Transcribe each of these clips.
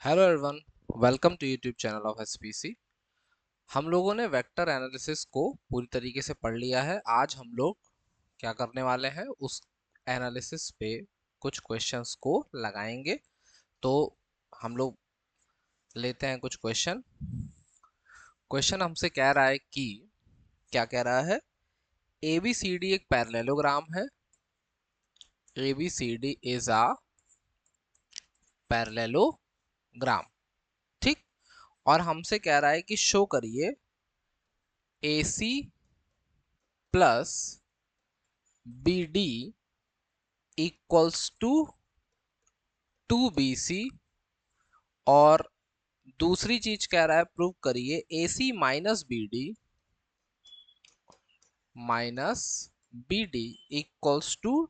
Hello everyone, welcome to YouTube channel of SPC. हम लोगों ने वेक्टर एनालिसिस को पूरी तरीके से पढ़ लिया है। आज हम लोग क्या करने वाले हैं, उस एनालिसिस पे कुछ क्वेश्चंस को लगाएंगे। तो हम लोग लेते हैं कुछ क्वेश्चन। क्वेश्चन हमसे कह रहा है कि क्या कह रहा है, ए बी सी डी एक पैरेललोग्राम है। A B C D is a parallelogram, ठीक। और हमसे कह रहा है कि शो करिए A C plus B D equals to 2BC। और दूसरी चीज कह रहा है, प्रूव करिए AC minus b D equals to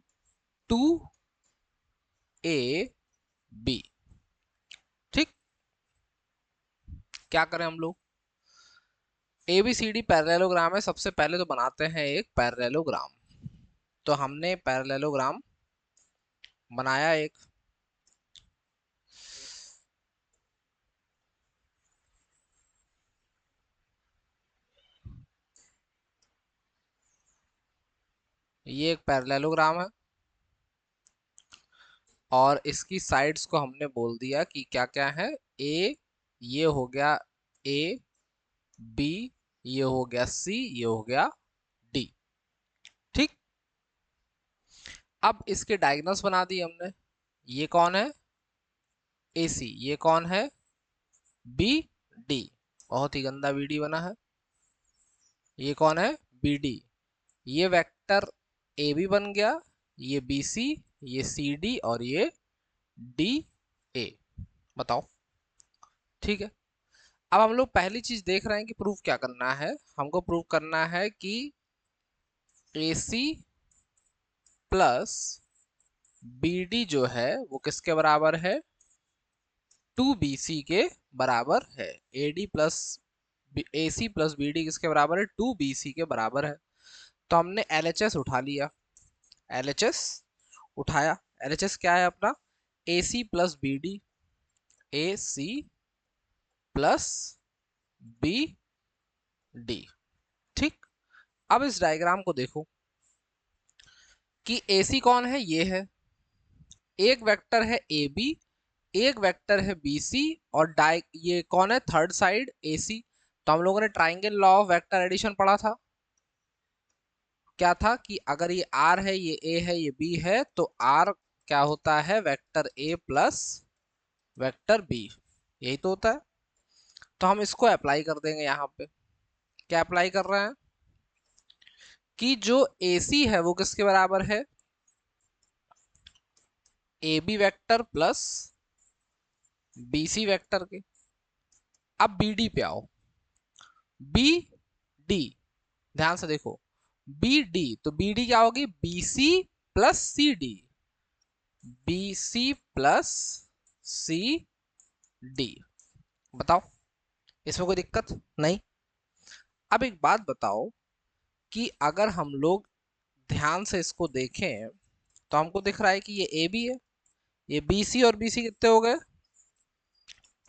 2AB। ठीक, क्या करें हम लोग। ABCD पैरेललोग्राम है, सबसे पहले तो बनाते हैं एक पैरेललोग्राम। तो हमने पैरेललोग्राम बनाया एक। ये एक पैरेललोग्राम है और इसकी साइड्स को हमने बोल दिया कि क्या क्या है। ए, ये हो गया ए, बी, ये हो गया सी, ये हो गया डी। ठीक, अब इसके डायगोनल्स बना दिए हमने। ये कौन है, ए सी। ये कौन है, बी डी। बहुत ही गंदा बीडी बना है। ये कौन है, बी डी। ये वेक्टर ए बी बन गया, ये बी सी, ये सी डी और ये डी ए। बताओ, ठीक है। अब हम लोग पहली चीज देख रहे हैं कि प्रूफ क्या करना है। हमको प्रूफ करना है कि ए सी प्लस बी डी जो है वो किसके बराबर है, 2BC के बराबर है। AD plus AC plus BD किसके बराबर है, 2BC के बराबर है। तो हमने LHS उठा लिया। LHS उठाया। LHS क्या है अपना, AC plus BD, AC plus BD। ठीक, अब इस डायग्राम को देखो कि AC कौन है, ये है। एक वेक्टर है AB, एक वेक्टर है BC और ये कौन है, थर्ड साइड AC। तो हम लोगों ने triangle law of vector addition पढ़ा था। क्या था कि अगर ये R है, ये A है, ये B है, तो R क्या होता है, vector A plus vector B। यही तो होता है। तो हम इसको अप्लाई कर देंगे यहाँ पे। क्या अप्लाई कर रहे हैं कि जो AC है वो किसके बराबर है, AB vector plus BC vector के। अब BD पे आओ। BD, ध्यान से देखो, BD, तो BD क्या होगी, BC plus CD। BC plus CD। बताओ, इसमें कोई दिक्कत नहीं। अब एक बात बताओ कि अगर हम लोग ध्यान से इसको देखें तो हमको दिख रहा है कि ये ए बी है, ये बी सी, और बी सी कितने हो गए,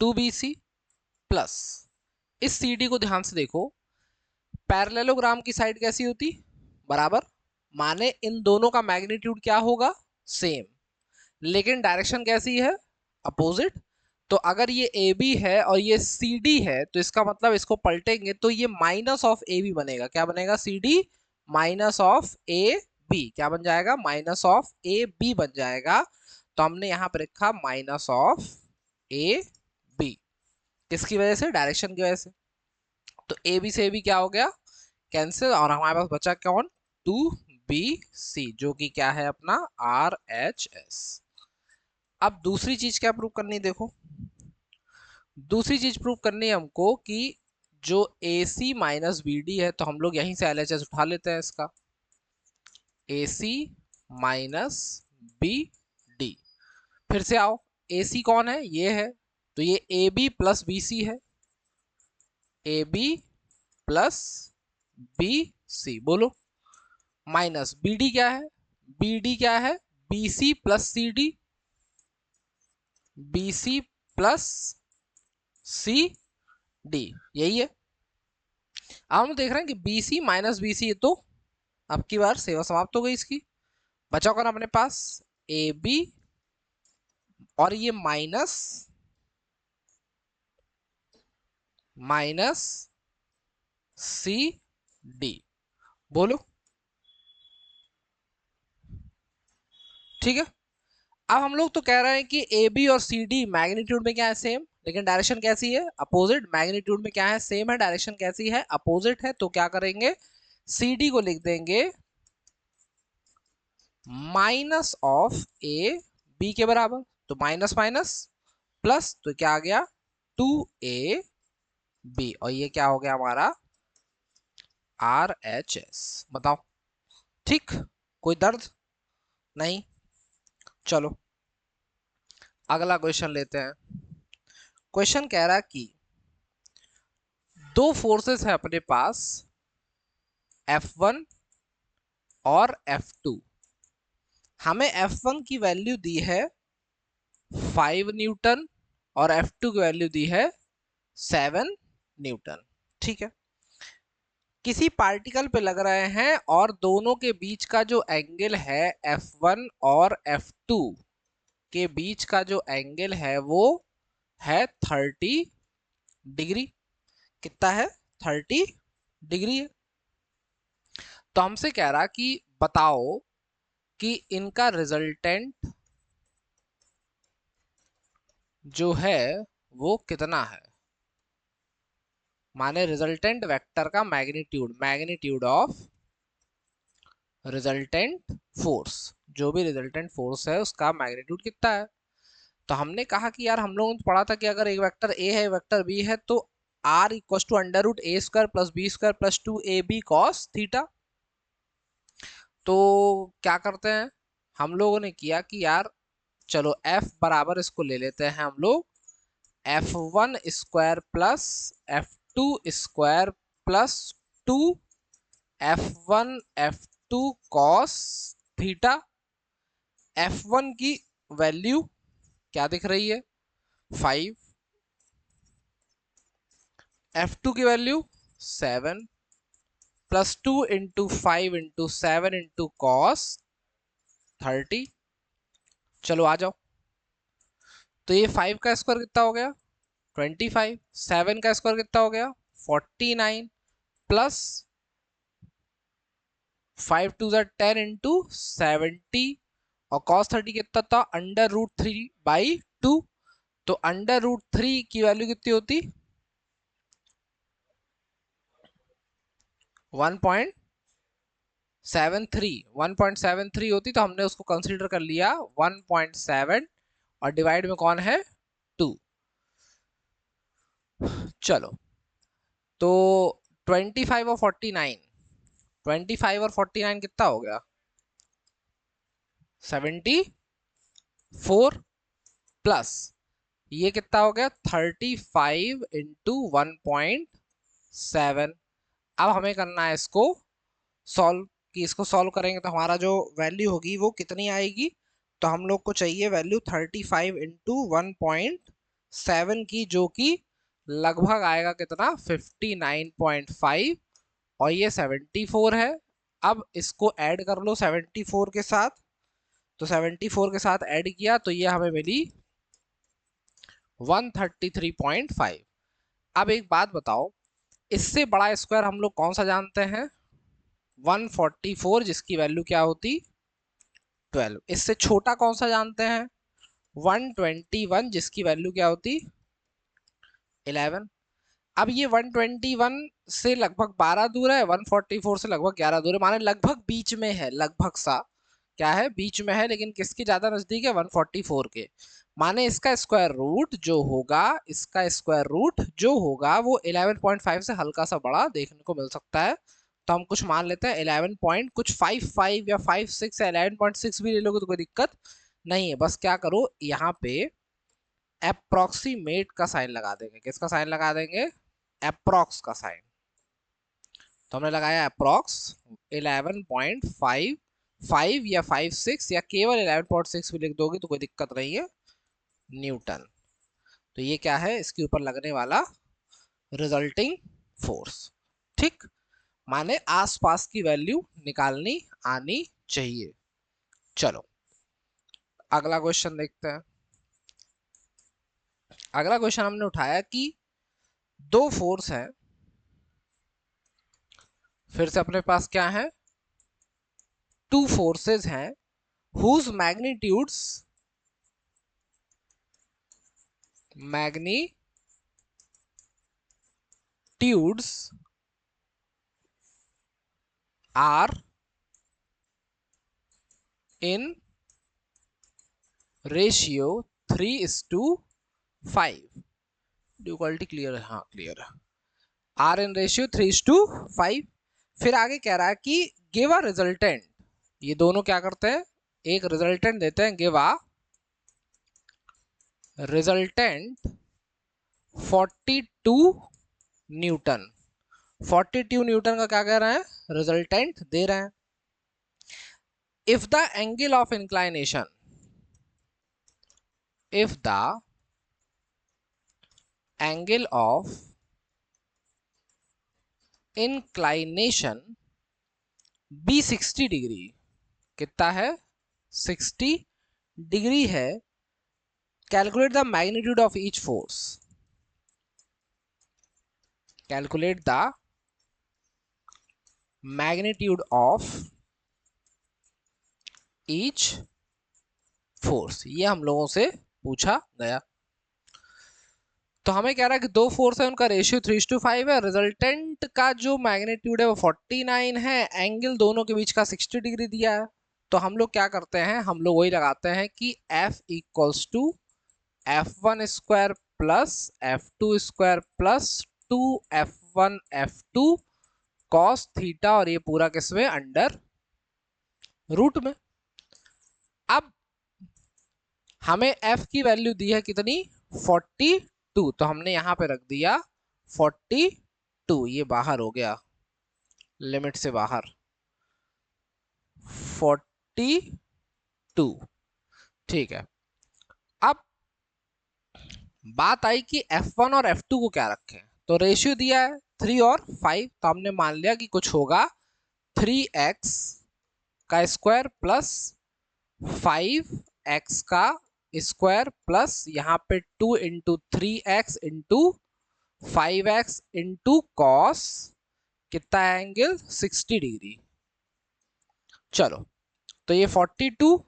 2BC प्लस इस सी डी को ध्यान से देखो। पैरेललोग्राम की साइड कैसी होती, बराबर। माने इन दोनों का मैग्नीट्यूड क्या होगा, सेम। लेकिन डायरेक्शन कैसी है, अपोजिट। तो अगर ये ए बी है और ये सी डी है तो इसका मतलब इसको पलटेंगे तो ये माइनस ऑफ ए बी बनेगा। क्या बनेगा, c d minus of a b. क्या बन जाएगा, माइनस ऑफ ए बी बन जाएगा। तो हमने यहां पर रखा माइनस ऑफ ए बी, किसकी वजह से, डायरेक्शन की वजह से। तो ए बी से ए बी क्या हो गया, कैंसिल। और हमारे पास बचा कौन, 2BC, जो कि क्या है अपना RHS। अब दूसरी चीज क्या प्रूव करनी है, देखो। दूसरी चीज प्रूव करनी है हमको कि जो AC माइनस बी डी है, तो हम लोग यहीं से LHS उठा लेते हैं इसका। AC माइनस बी डी, फिर से आओ। AC कौन है, ये है। तो ये AB प्लस BC है, AB प्लस BC, बोलो। माइनस BD क्या है, BD क्या है, BC plus CD, BC plus c d, यही है। अब हम देख रहे हैं कि b c minus b c, तो अब की बार सेवा समाप्त हो गई इसकी। बचा कौन अपने पास, ए बी, और ये माइनस माइनस सी डी, बोलो। ठीक है। अब हम लोग तो कह रहे हैं कि ए बी और सी डी मैग्नीट्यूड में क्या है, सेम, लेकिन डायरेक्शन कैसी है, अपोजिट। मैग्नीट्यूड में क्या है, सेम है, डायरेक्शन कैसी है, अपोजिट है। तो क्या करेंगे, सी डी को लिख देंगे माइनस ऑफ ए बी के बराबर। तो माइनस माइनस प्लस, तो क्या आ गया, 2 ए बी, और ये क्या हो गया हमारा, आर एच एस। बताओ, ठीक, कोई दर्द नहीं। चलो अगला क्वेश्चन लेते हैं। क्वेश्चन कह रहा है कि दो फोर्सेस है अपने पास, F1 और F2। हमें F1 की वैल्यू दी है 5 न्यूटन और F2 की वैल्यू दी है 7 न्यूटन। ठीक है। किसी पार्टिकल पे लग रहे हैं और दोनों के बीच का जो एंगल है, F1 और F2 के बीच का जो एंगल है वो है 30 डिग्री। कितना है, 30 डिग्री है। तो हमसे कह रहा कि बताओ कि इनका रिजल्टेंट जो है वो कितना है। माने रिजल्टेंट वेक्टर का magnitude, magnitude of resultant force, जो भी रिजल्टेंट फोर्स है उसका मैग्नीट्यूड कितना है। तो हमने कहा कि यार हम लोगों ने पढ़ा था कि अगर एक वेक्टर ए है, वेक्टर बी है, तो r equal to under root a square plus B square plus 2ab cos theta. तो क्या करते हैं, हम लोगों ने किया कि यार चलो एफ बराबर इसको ले लेते हैं हम लोग F1 square plus F2 square plus 2 F1 F2 cos theta. F1 की वैल्यू क्या दिख रही है, 5, F2 की value 7, plus 2 into 5 into 7 into cos 30। चलो आ जाओ। तो ये 5 का स्क्वायर कितना हो गया, 25, 7 का स्क्वायर कितना हो गया, 49, प्लस 5 टू ज़ा 10 इंटू 70, और cos 30 कितना था, अंडर रूट 3/2। तो अंडर रूट 3 की वैल्यू कितनी होती, 1.73 होती। तो हमने उसको कंसीडर कर लिया 1.7, और डिवाइड में कौन है, 2। चलो तो 25 और 49, 25 और 49 कितना हो गया, 74, प्लस ये कितना हो गया, 35 इंटू 1.7। अब हमें करना है इसको सॉल्व, कि इसको सॉल्व करेंगे तो हमारा जो वैल्यू होगी वो कितनी आएगी। तो हम लोग को चाहिए वैल्यू 35 इंटू 1.7 की, जो कि लगभग आएगा कितना, 59.5, और ये 74 है। अब इसको ऐड कर लो 74 के साथ। तो 74 के साथ ऐड किया तो ये हमें मिली 133.5। अब एक बात बताओ, इससे बड़ा स्क्वायर हम लोग कौन सा जानते हैं, 144, जिसकी वैल्यू क्या होती, 12। इससे छोटा कौन सा जानते हैं, 121, जिसकी वैल्यू क्या होती, 11। अब ये 121 से लगभग 12 दूर है, 144 से लगभग 11 दूर है, माने लगभग बीच में है, लगभग सा क्या है, बीच में है, लेकिन किसकी ज्यादा नजदीक है, 144 के। माने इसका स्क्वायर रूट जो होगा, इसका स्क्वायर रूट जो होगा वो 11.5 से हल्का सा बड़ा देखने को मिल सकता है। तो हम कुछ मान लेते हैं 11 पॉइंट कुछ 55 या 56 या 11.6 भी ले लोगे तो कोई दिक्कत नहीं है। बस क्या करो, यहाँ पे अप्रोक्सीमेट का साइन लगा देंगे। किसका साइन लगा देंगे, अप्रोक्स का साइन। तो हमने लगाया अप्रोक्स 11.55 या 56 या केवल 11.6 भी लिख दोगे तो कोई दिक्कत नहीं है, न्यूटन। तो ये क्या है, इसके ऊपर लगने वाला रिजल्टिंग फोर्स। ठीक, माने आसपास की वैल्यू निकालनी आनी चाहिए। चलो अगला क्वेश्चन देखते हैं। अगला क्वेश्चन हमने उठाया कि दो फोर्स है, फिर से अपने पास क्या है, टू फोर्सेस हैं whose magnitudes are in ratio 3:5। Equality clear है? हाँ क्लियर है। Are in ratio 3:5। फिर आगे कह रहा है कि गिव अ रिजल्टेंट। ये दोनों क्या करते हैं, एक रिजल्टेंट देते हैं, give a resultant 42 Newton. 42 Newton का क्या कह रहे हैं, रिजल्टेंट दे रहे हैं। If the angle of inclination, if the angle of inclination be 60 degree, कितना है, 60 डिग्री है, calculate the magnitude of each force, calculate the magnitude of each force, ये हम लोगों से पूछा गया। तो हमें कह रहा है कि दो फोर्स है, उनका रेशियो 3:5 है, रिजल्टेंट का जो मैग्नीट्यूड है वो 49 है, एंगल दोनों के बीच का 60 डिग्री दिया है। तो हम लोग क्या करते हैं, हम लोग वही लगाते हैं कि F equals to F1 square plus F2 square plus 2 F1 F2 cos theta, और ये पूरा किसमें, अंडर रूट में। अब हमें F की वैल्यू दी है कितनी, 42, तो हमने यहां पे रख दिया 42, ये बाहर हो गया, लिमिट से बाहर 42। ठीक है, अब बात आई कि F1 और F2 को क्या रखें, तो रेशियो दिया है 3 और 5, तो हमने मान लिया कि कुछ होगा 3x का स्क्वायर प्लस 5x का स्क्वायर प्लस यहाँ पे 2 into 3x into 5x into cos कितना एंगल, 60 डिग्री। चलो तो ये 42,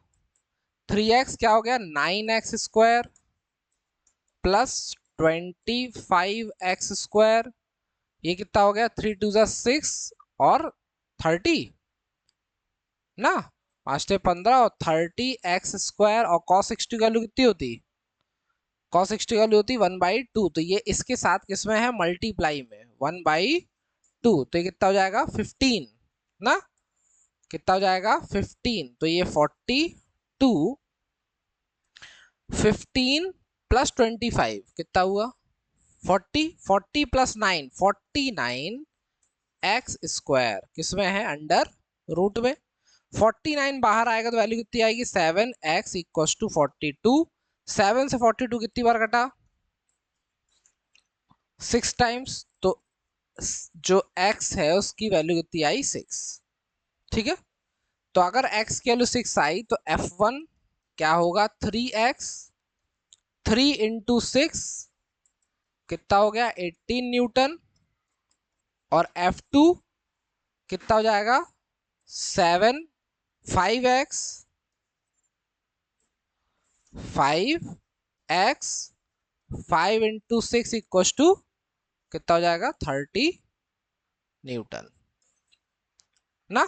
3x क्या हो गया, 9x square plus 25x square, ये कितना हो गया, 3 2 6 और 30 ना, 5 15 और 30x स्क्वायर, और cos 60 की वैल्यू कितनी होती, cos 60 की वैल्यू होती 1/2, तो ये इसके साथ किसमें है, मल्टीप्लाई में 1/2, तो ये कितना हो जाएगा 15 ना, कितना हो जाएगा 15, तो ये 42, 15 प्लस 25 कितना हुआ 40, 40 प्लस 9 49 एक्स स्क्वायर किसमें है, अंडर रूट में। 49 बाहर आएगा तो वैल्यू कितनी आएगी, 7x इक्वल्स टू 42। 7 से 42 कितनी बार कटा, 6 टाइम्स, तो जो x है उसकी वैल्यू कितनी आई, 6। ठीक है, तो अगर x की वैल्यू 6 आई तो F1 क्या होगा, 3x, 3 इंटू 6 कितना हो गया 18 न्यूटन, और F2 कितना हो जाएगा 7, 5x 5x 5 into 6 equal to कितना हो जाएगा 30 न्यूटन ना,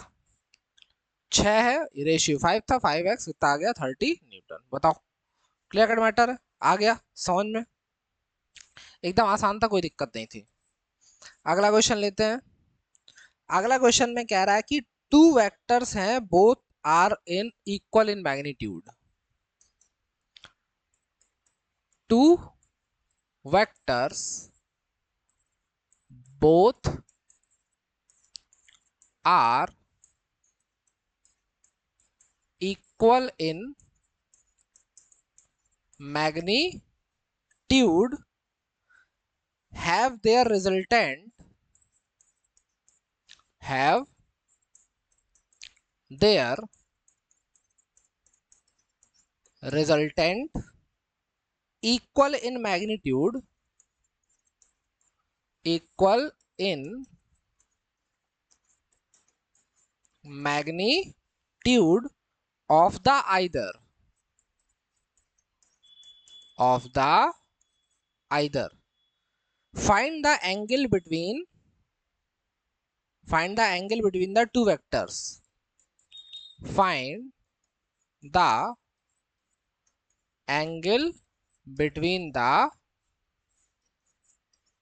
6 है, रेशियो 5 था, 5x कितना आ गया 30 न्यूटन। बताओ, क्लियर कट मैटर है, आ गया समझ में, एकदम आसान था, कोई दिक्कत नहीं थी। अगला क्वेश्चन लेते हैं। अगला क्वेश्चन में कह रहा है कि टू वेक्टर्स हैं, both are in equal in magnitude, two vectors both are equal in magnitude have their resultant have their resultant equal in magnitude of the either. Find the angle between the two vectors. Find the angle between the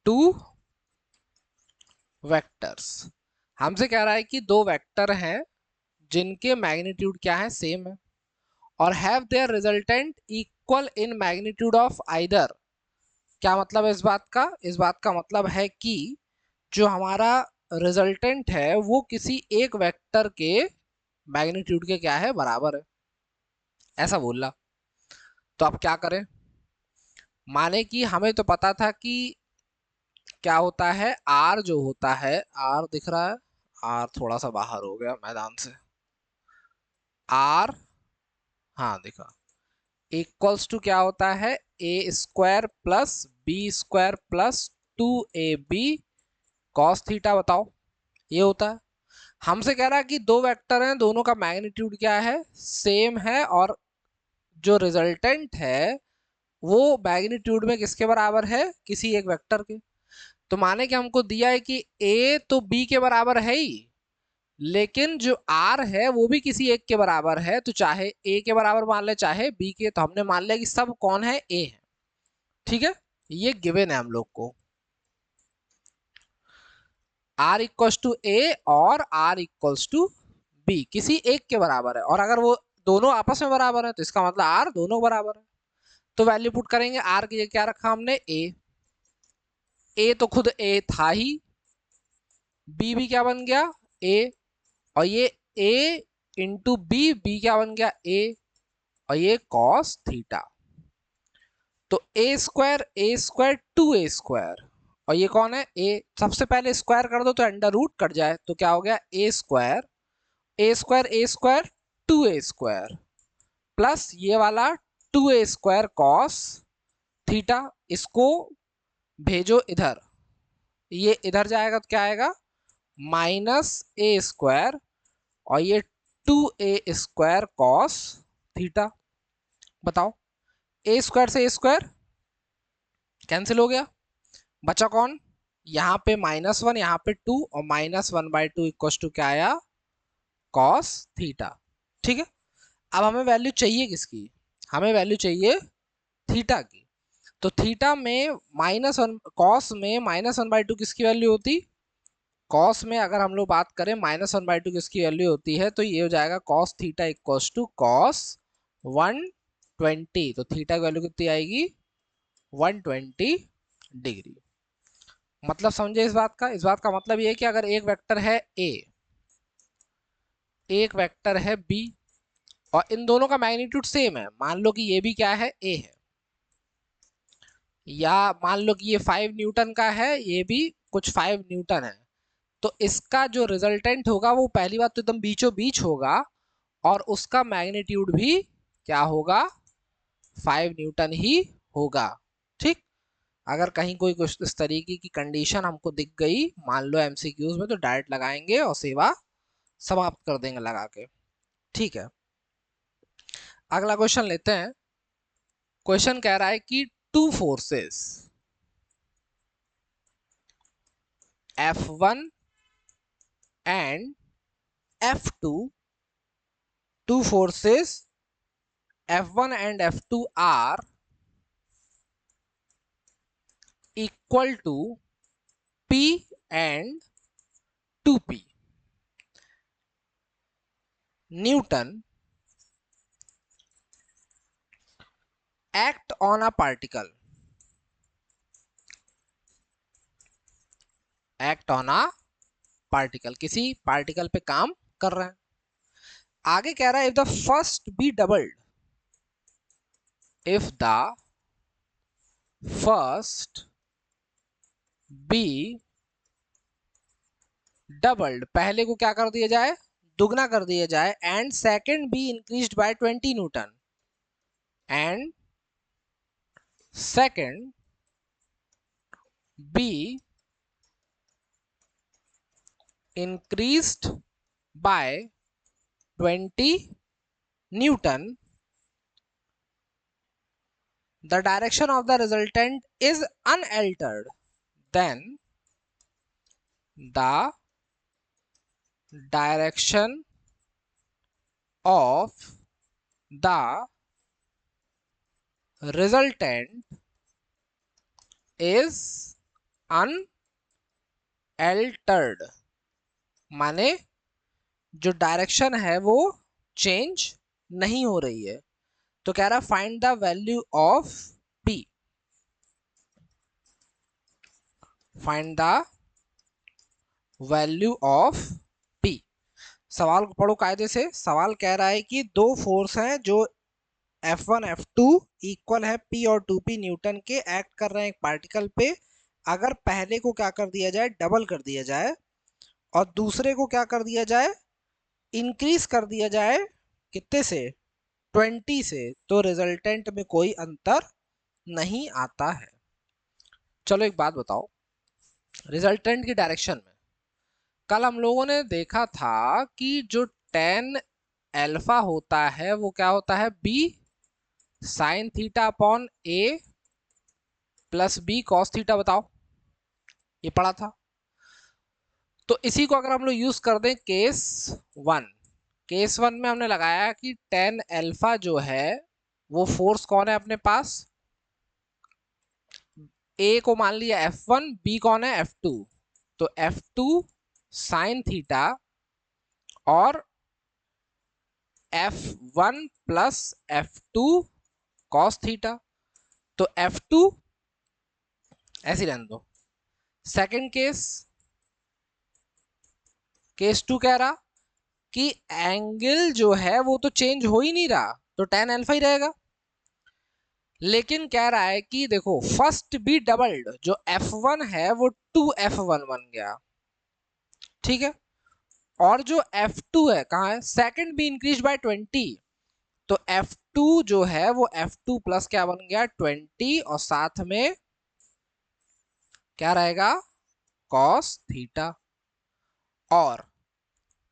two vectors. हमसे कह रहा है कि दो vector हैं जिनके magnitude क्या है, सेम है, और have their resultant equal in magnitude of either. क्या मतलब है इस बात का? इस बात का मतलब है कि जो हमारा रिजल्टेंट है वो किसी एक वेक्टर के मैग्नीट्यूड के क्या है, बराबर है, ऐसा बोला। तो अब क्या करें? माने कि हमें तो पता था कि क्या होता है, आर जो होता है, आर दिख रहा है, आर थोड़ा सा बाहर हो गया मैदान से, आर, हाँ दिखा, इक्वल्स टू क्या होता है, A square plus B square plus 2ab cos theta. बताओ, ये होता है। हमसे कह रहा है कि दो वेक्टर हैं, दोनों का मैग्नीट्यूड क्या है, सेम है, और जो रिजल्टेंट है वो मैग्नीट्यूड में किसके बराबर है, किसी एक वेक्टर के। तो माने कि हमको दिया है कि a तो b के बराबर है ही, लेकिन जो r है वो भी किसी एक के बराबर है, तो चाहे a के बराबर मान ले चाहे b के, तो हमने मान लिया कि सब कौन है, a है। ठीक है, ये गिवन है हम लोग को, r इक्वल्स टू a और r इक्वल्स टू b किसी एक के बराबर है, और अगर वो दोनों आपस में बराबर है तो इसका मतलब r दोनों बराबर है। तो वैल्यू पुट करेंगे, r की जगह क्या रखा हमने, a तो खुद a था ही, b भी क्या बन गया, a, और ये a इंटू बी क्या बन गया, a, और ये कॉस थीटा। तो ए स्क्वायर 2a², और ये कौन है, a, सबसे पहले स्क्वायर कर दो तो अंडर रूट कट जाए, तो क्या हो गया, a² 2a² प्लस ये वाला 2a² कॉस थीटा। इसको भेजो इधर, ये इधर जाएगा तो क्या आएगा, -a² और ये 2a² कॉस थीटा। बताओ, a² से a² कैंसिल हो गया, बचा कौन, यहाँ पे -1 यहाँ पे 2, और -1/2 इक्वल टू क्या आया, कॉस थीटा। ठीक है, अब हमें वैल्यू चाहिए किसकी, हमें वैल्यू चाहिए थीटा की। तो थीटा में -1, कॉस में -1/2 किसकी वैल्यू होती, कॉस में अगर हम लोग बात करें -1/2 किसकी वैल्यू होती है, तो ये हो जाएगा cos theta equal to cos 120। तो थीटा की वैल्यू कितनी आएगी, 120 डिग्री। मतलब समझे इस बात का? इस बात का मतलब ये है कि अगर एक वेक्टर है a, एक वेक्टर है b, और इन दोनों का मैग्नीट्यूड सेम है, मान लो कि ये भी क्या है, a है, या मान लो कि ये 5 न्यूटन का है, ये भी कुछ 5 न्यूटन है, तो इसका जो रिजल्टेंट होगा वो पहली बात तो एकदम बीचों बीच होगा, और उसका मैग्नीट्यूड भी क्या होगा, 5 न्यूटन ही होगा। ठीक, अगर कहीं कोई कुछ इस तरीके की कंडीशन हमको दिख गई, मान लो एमसीक्यूज में, तो डायरेक्ट लगाएंगे और सेवा समाप्त कर देंगे लगा के। ठीक है, अगला क्वेश्चन लेते हैं। क्वेश्चन कह रहा है कि two forces F1 and F2, two forces F1 and F2 are equal to P and 2P Newton act on a particle, act on a particle, किसी पार्टिकल पे काम कर रहे हैं। आगे कह रहा है if the first be doubled, if the first B doubled, पहले को क्या कर दिया जाए, दुगना कर दिया जाए, and second be increased by 20 newton, and second be increased by 20 Newton, the direction of the resultant is unaltered, then the direction of the resultant is unaltered, माने जो डायरेक्शन है वो चेंज नहीं हो रही है। तो कह रहा find the value of P, find the value of P। सवाल को पढ़ो कायदे से। सवाल कह रहा है कि दो फोर्स हैं जो F1 F2 इक्वल है P और 2P न्यूटन के, एक्ट कर रहे हैं एक पार्टिकल पे। अगर पहले को क्या कर दिया जाए, डबल कर दिया जाए, और दूसरे को क्या कर दिया जाए, इंक्रीज कर दिया जाए, कितने से, 20 से, तो रिजल्टेंट में कोई अंतर नहीं आता है। चलो एक बात बताओ, रिजल्टेंट की डायरेक्शन में कल हम लोगों ने देखा था कि जो tan अल्फा होता है वो क्या होता है, B sine theta upon A plus B cos theta. बताओ, ये पढ़ा था। तो इसी को अगर हम लोग यूज कर दें केस वन, केस वन में हमने लगाया कि tan अल्फा जो है वो फोर्स कौन है अपने पास, A को मान लिया F1, B कौन है F2, तो F2 साइन थीटा और F1 plus F2 cos theta. तो F2 ऐसे रहने दो। सेकंड केस, केस टू कह रहा कि एंगल जो है वो तो चेंज हो ही नहीं रहा, तो tan अल्फा ही रहेगा। लेकिन कह रहा है कि देखो फर्स्ट बी डबल्ड, जो F1 है वो 2F1 बन गया, ठीक है, और जो F2 है कहाँ है, सेकंड बी इंक्रीज बाय 20, तो F2 जो है वो F2 प्लस क्या बन गया 20, और साथ में क्या रहेगा cos थीटा, और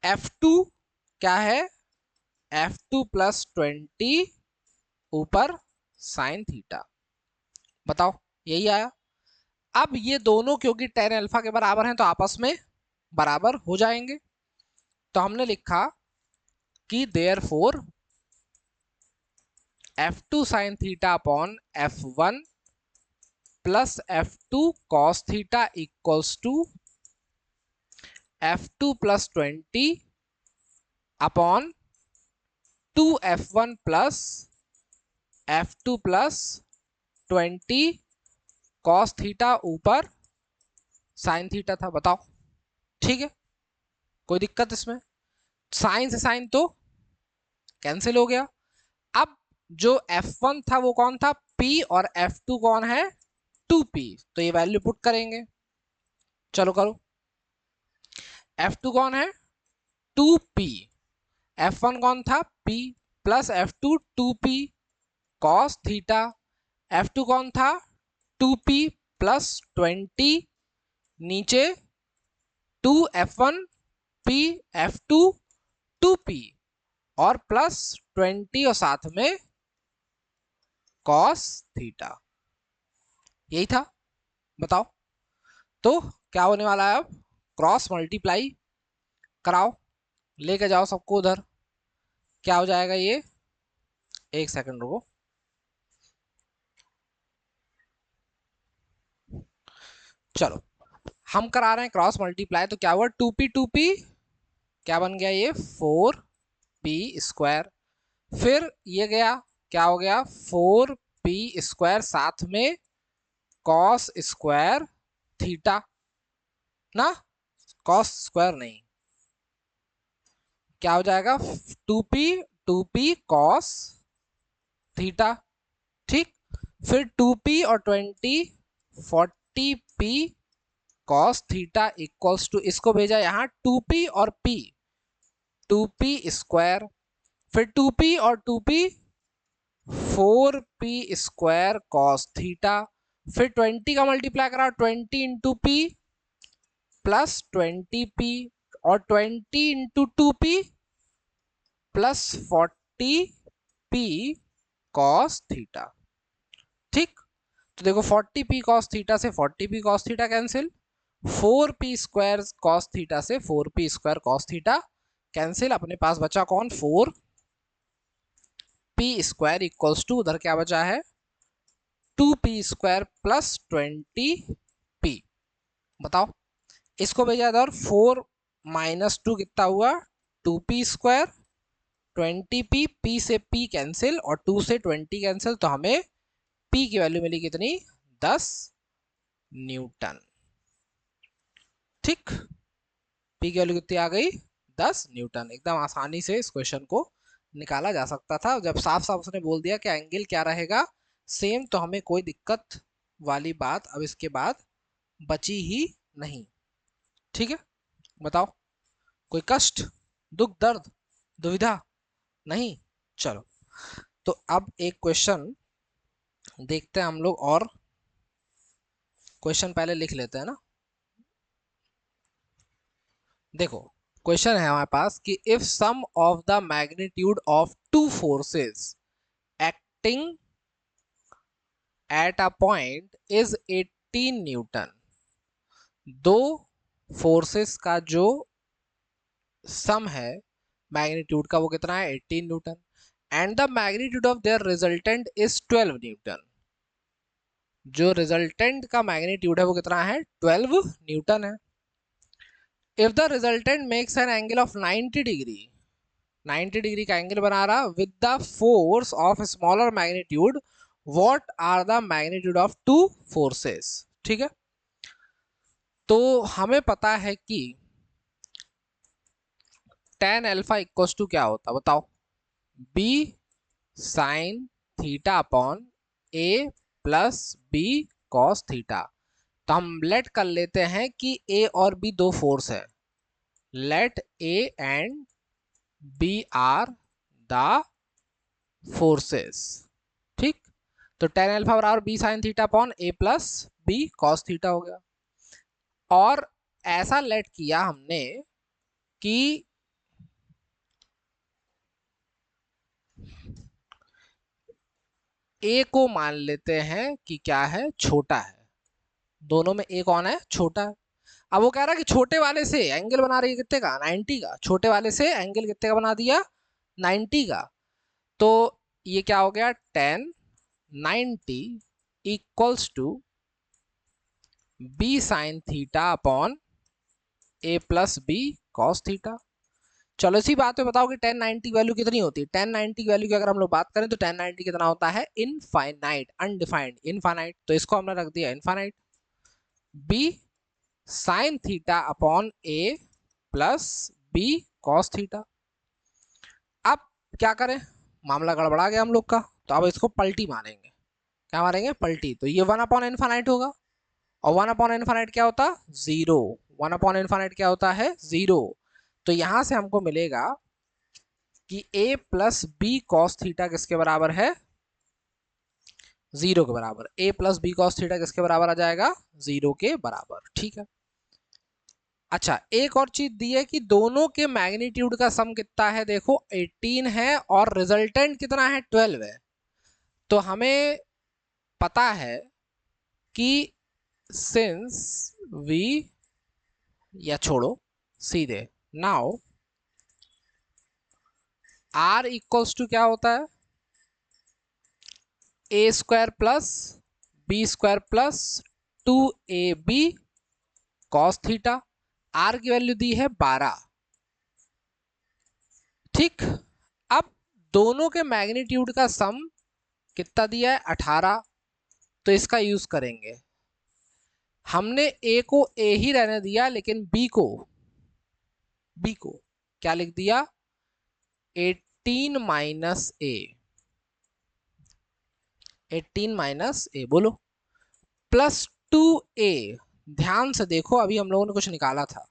F2 क्या है F2 प्लस 20 ऊपर साइन थीटा। बताओ यही आया। अब ये दोनों क्योंकि tan अल्फा के बराबर हैं तो आपस में बराबर हो जाएंगे। तो हमने लिखा कि therefore F2 sine theta upon F1 plus F2 cos theta equals to F2 plus 20 upon 2F1 plus F2 plus 20 cos theta ऊपर साइन थीटा था। बताओ ठीक है, कोई दिक्कत इसमें, साइन से साइन तो कैंसिल हो गया। अब जो F1 था वो कौन था, P, और F2 कौन है 2P, तो ये वैल्यू पुट करेंगे। चलो करो, F2 कौन है 2P, F1 कौन था P, plus F2 2P cos theta, F2 कौन था 2P प्लस 20, नीचे 2F1 P F2 2P और प्लस 20 और साथ में cos थीटा, यही था। बताओ तो क्या होने वाला है, अब क्रॉस मल्टीप्लाई कराओ, लेके जाओ सबको उधर, क्या हो जाएगा ये, एक सेकंड रुको। चलो हम करा रहे हैं क्रॉस मल्टीप्लाई, तो क्या हुआ 2P क्या बन गया ये 4P स्क्वायर, फिर ये गया क्या हो गया 4P स्क्वायर साथ में कॉस स्क्वायर थीटा ना, कॉस स्क्वायर नहीं, क्या हो जाएगा 2P कॉस थीटा, ठीक। फिर 2p और 20 40p cos theta equals to, इसको भेजा यहाँ 2p और p 2p स्क्वायर, फिर 2p और 2p 4p square cos theta, फिर 20 का मल्टीप्लाई करा 20 इंटू p प्लस 20p और 20 into 2p plus 40p cos theta. ठीक, तो देखो 40p cos थीटा से 40p cos theta cancel, 4p square cos theta से 4p square cos theta cancel, अपने पास बचा कौन 4p स्क्वायर इक्वल्स टू, उधर क्या बचा है 2p स्क्वायर प्लस 20p। बताओ, इसको भेजा इधर 4 माइनस 2 कितना हुआ 2p स्क्वायर, 20p, p से p कैंसिल और 2 से 20 कैंसिल, तो हमें p की वैल्यू मिली कितनी 10 न्यूटन। ठीक, p की वैल्यू कितनी आ गई 10 न्यूटन। एकदम आसानी से इस क्वेश्चन को निकाला जा सकता था, जब साफ साफ उसने बोल दिया कि एंगल क्या रहेगा सेम, तो हमें कोई दिक्कत वाली बात अब इसके बाद बची ही नहीं। ठीक है, बताओ कोई कष्ट, दुख, दर्द, दुविधा नहीं। चलो, तो अब एक क्वेश्चन देखते हैं हम लोग, और क्वेश्चन पहले लिख लेते हैं ना। देखो, क्वेश्चन है हमारे पास कि if sum of the magnitude of two forces acting at a point is 18 newton, दो फोर्सेस का जो सम है मैग्नीट्यूड का वो कितना है 18 newton, and the magnitude of their resultant is 12 newton, जो रिजल्टेंट का मैग्नीट्यूड है वो कितना है 12 न्यूटन है। If the resultant makes an angle of 90 degree, 90 degree का एंगल बना रहा with the force of smaller magnitude, what are the magnitude of two forces. ठीक है, तो हमें पता है कि tan अल्फा इक्वल्स टू क्या होता है बताओ, b sine theta upon a plus b cos theta. तो हम लेट कर लेते हैं कि a और b दो फोर्स है, let a and b are the forces. ठीक, तो tan अल्फा बराबर b sine theta upon a plus b cos theta हो गया। और ऐसा लेट किया हमने कि a को मान लेते हैं कि क्या है छोटा है, दोनों में a कौन है छोटा है। अब वो कह रहा है कि छोटे वाले से एंगल बना रही है कितने का 90 का, छोटे वाले से एंगल कितने का बना दिया 90 का, तो ये क्या हो गया tan 90 equals to b sine theta upon a plus b cos theta. चलो इसी बात पे बताओ कि tan 90 की वैल्यू कितनी होती है, tan 90 की वैल्यू की अगर हम लोग बात करें तो tan 90 कितना होता है इनफाइनाइट, अनडिफाइंड इनफाइनाइट, तो इसको हमने रख दिया infinite. b sine theta upon a plus b cos theta. अब क्या करें, मामला गड़बड़ा गया हम लोग का, तो अब इसको पलटी मारेंगे। क्या मारेंगे पलटी, तो ये 1 अपॉन इनफाइनाइट होगा, और 1 अपॉन इनफाइनाइट क्या होता जीरो, 1 अपॉन इनफाइनाइट क्या होता है जीरो। तो यहां से हमको मिलेगा कि a plus b cos theta किसके बराबर है जीरो के बराबर, a plus b cos theta किसके बराबर आ जाएगा जीरो के बराबर। ठीक है, अच्छा एक और चीज दी है कि दोनों के मैग्नीट्यूड का सम कितना है, देखो 18 है और रिजल्टेंट कितना है 12 है। तो हमें पता है कि सिंस वी, या छोड़ो सीधे, नाउ r इक्वल्स टू क्या होता है a square plus b square plus 2ab cos theta, r की वैल्यू दी है 12। ठीक, अब दोनों के मैग्नीट्यूड का सम कितना दिया है 18, तो इसका यूज करेंगे। हमने a को a ही रहने दिया, लेकिन b को क्या लिख दिया 18 माइनस a, 18 माइनस ए, बोलो, प्लस 2a। ध्यान से देखो, अभी हम लोगों ने कुछ निकाला था।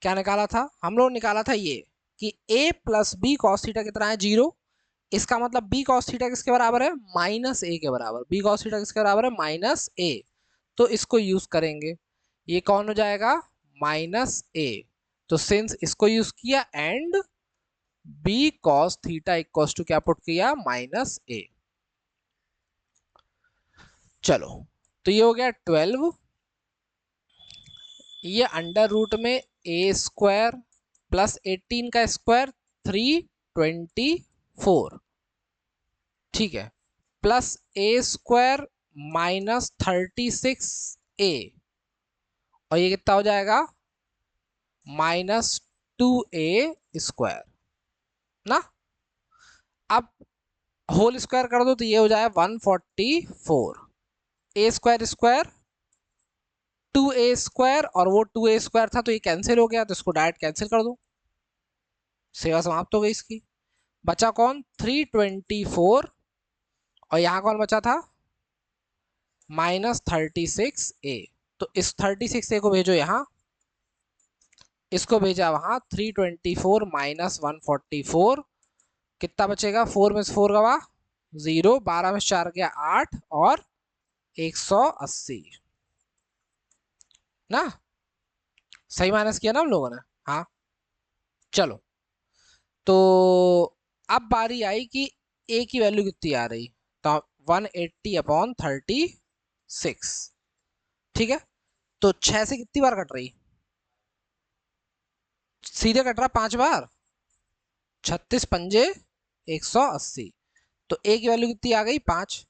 क्या निकाला था? हम लोग निकाला था ये कि a plus b cos theta कितना है? 0। इसका मतलब b कॉस थीटा किसके बराबर है? माइनस ए के बराबर। b कॉस थीटा किसके बराबर है? Minus a. तो इसको यूज करेंगे, ये कौन हो जाएगा? Minus a. तो सिंस इसको यूज किया and b cos theta equal to क्या पुट किया? Minus a. चलो, तो ये हो गया 12। ये अंडर रूट में ए स्क्वायर प्लस 18 का स्क्वायर 324, ठीक है, प्लस ए स्क्वायर माइनस 36a, और ये कितना हो जाएगा? माइनस 2a स्क्वायर ना। अब होल स्क्वायर कर दो तो ये हो जाए 144। ए स्क्वायर स्क्वायर 2a स्क्वायर, और वो 2a स्क्वायर था तो ये कैंसिल हो गया, तो इसको डायरेक्ट कैंसिल कर दो, सेवा समाप्त हो गई इसकी। बचा कौन? 324, और यहां कौन बचा था? Minus 36a। तो इस 36a को भेजो यहां, इसको भेजा वहां। 324 माइनस 144, कितना बचेगा? 4 में से 4 गवा 0, 12 में से 4 गया 8, और 180 ना। सही माइनस किया ना हम लोगों ने? हाँ। चलो, तो अब बारी आई कि ए की वैल्यू कितनी आ रही, तो 180/36, ठीक है। तो 6 से कितनी बार कट रही? सीधे कट रहा 5 बार, 36 पंजे 180। तो ए की वैल्यू कितनी आ गई? 5।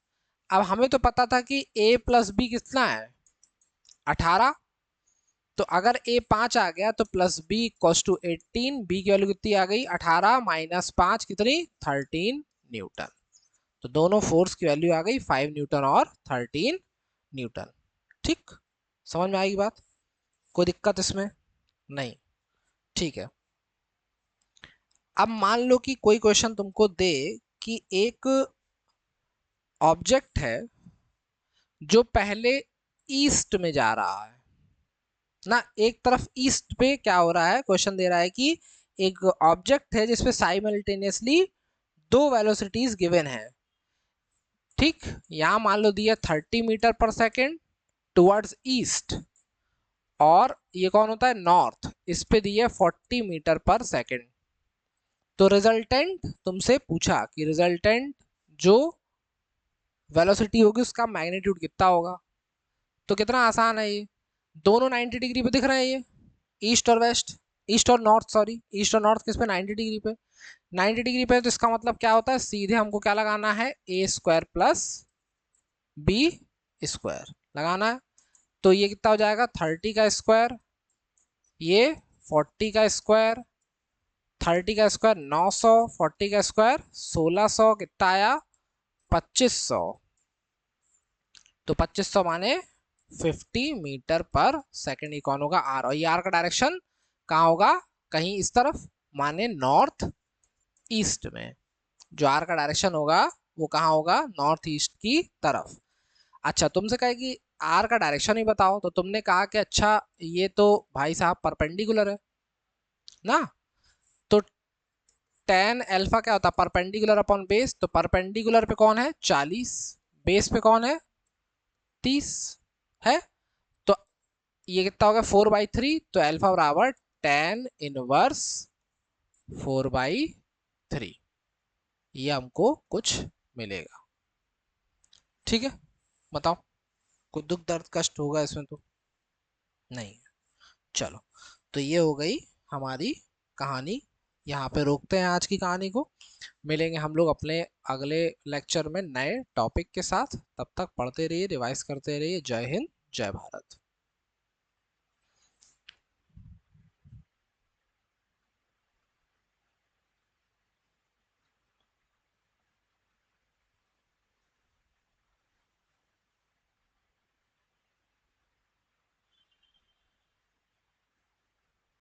अब हमें तो पता था कि a प्लस बी कितना है? 18। तो अगर a 5 आ गया तो plus b equal to 18। B की वैल्यू कितनी आ गई? 18 माइनस 5 कितनी? 13 न्यूटन। तो दोनों फोर्स की वैल्यू आ गई 5 न्यूटन और 13 न्यूटन। ठीक, समझ में आएगी बात? कोई दिक्कत इसमें नहीं? ठीक है। अब मान लो कि कोई क्वेश्चन तुमको दे कि एक ऑब्जेक्ट है जो पहले ईस्ट में जा रहा है ना। एक तरफ ईस्ट पे क्या हो रहा है? क्वेश्चन दे रहा है कि एक ऑब्जेक्ट है जिसपे साइमल्टेनियसली दो वेलोसिटीज गिवन है, ठीक। यहां मान लो दिया 30 मीटर पर सेकेंड टुवर्ड्स ईस्ट, और ये कौन होता है? नॉर्थ। इस पे दिए 40 मीटर पर सेकेंड। तो रिजल्टेंट तुमसे पूछा कि रिजल्टेंट जो वेलोसिटी होगी उसका मैग्नीट्यूड कितना होगा। तो कितना आसान है ये, दोनों 90 डिग्री पे दिख रहे हैं, ये ईस्ट और वेस्ट, ईस्ट और नॉर्थ, सॉरी ईस्ट और नॉर्थ किस पे? 90 डिग्री पे। 90 डिग्री पे, तो इसका मतलब क्या होता है? सीधे हमको क्या लगाना है? A square plus B square लगाना है। तो ये कितना हो जाएगा? 30 का स्क्वायर, ये 40 का स्क्वायर, 30 का स्क्वायर 900, 40 का स्क्वायर 1600, कितना आया? 2500। तो 2500 माने 50 मीटर पर सेकेंड। कौन होगा? आर। और ये आर का डायरेक्शन कहाँ होगा? कहीं इस तरफ, माने नॉर्थ ईस्ट में। जो आर का डायरेक्शन होगा वो कहाँ होगा? नॉर्थ ईस्ट की तरफ। अच्छा, तुमसे कहे कि आर का डायरेक्शन ही बताओ, तो तुमने कहा कि अच्छा ये तो भाई साहब परपेंडिकुलर है ना। तो tan अल्फा क्या होता है? Perpendicular upon base. तो परपेंडिकुलर पे कौन है? 40, बेस पे कौन है? 30 है। तो ये कितना होगा? 4/3। तो अल्फा बराबर tan इनवर्स 4/3, ये हमको कुछ मिलेगा। ठीक है, बताओ, कोई दुख दर्द कष्ट होगा इसमें? तो नहीं। चलो, तो ये हो गई हमारी कहानी। यहाँ पे रोकते हैं आज की कहानी को। मिलेंगे हम लोग अपने अगले लेक्चर में नए टॉपिक के साथ। तब तक पढ़ते रहिए, रिवाइज करते रहिए। जय हिंद, जय भारत।